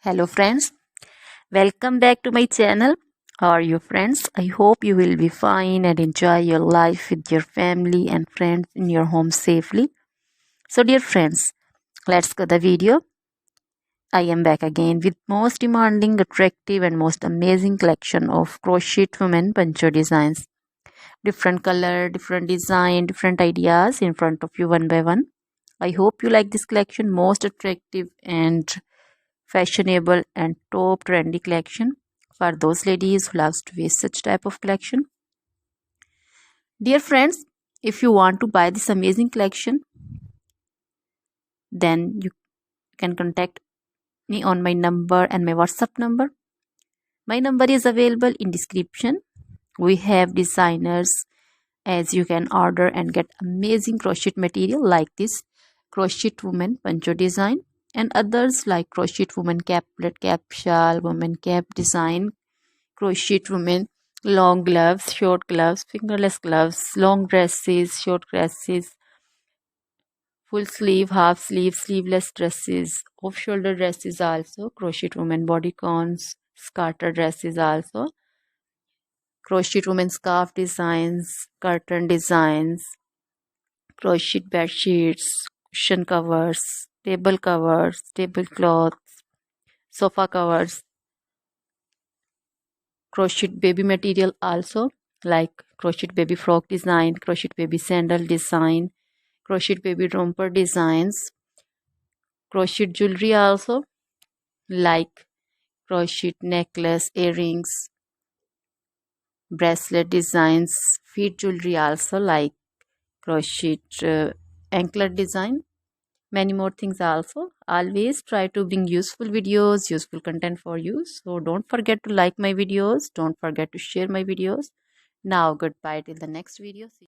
Hello friends, welcome back to my channel. How are you friends? I hope you will be fine and enjoy your life with your family and friends in your home safely. So dear friends, let's go the video. I am back again with most demanding, attractive and most amazing collection of crochet women poncho designs. Different color, different design, different ideas in front of you one by one. I hope you like this collection, most attractive and fashionable and top trendy collection for those ladies who loves to wear such type of collection. Dear friends, if you want to buy this amazing collection, then you can contact me on my number and my WhatsApp number. My number is available in description. We have designers as you can order and get amazing crochet material like this crochet woman poncho design and others like crochet woman caplet, cap shawl, woman cap design, crochet women long gloves, short gloves, fingerless gloves, long dresses, short dresses, full sleeve, half sleeve, sleeveless dresses, off shoulder dresses, also crochet women bodycons, scarter dresses, also crochet women scarf designs, curtain designs, crochet bed sheets, cushion covers, tablecloths, sofa covers, crochet baby material also like crochet baby frock design, crochet baby sandal design, crochet baby romper designs, crochet jewelry also like crochet necklace, earrings, bracelet designs, feet jewelry also like crochet anklet design, many more things also. Always try to bring useful videos, useful content for you, so don't forget to like my videos, don't forget to share my videos. Now goodbye till the next video.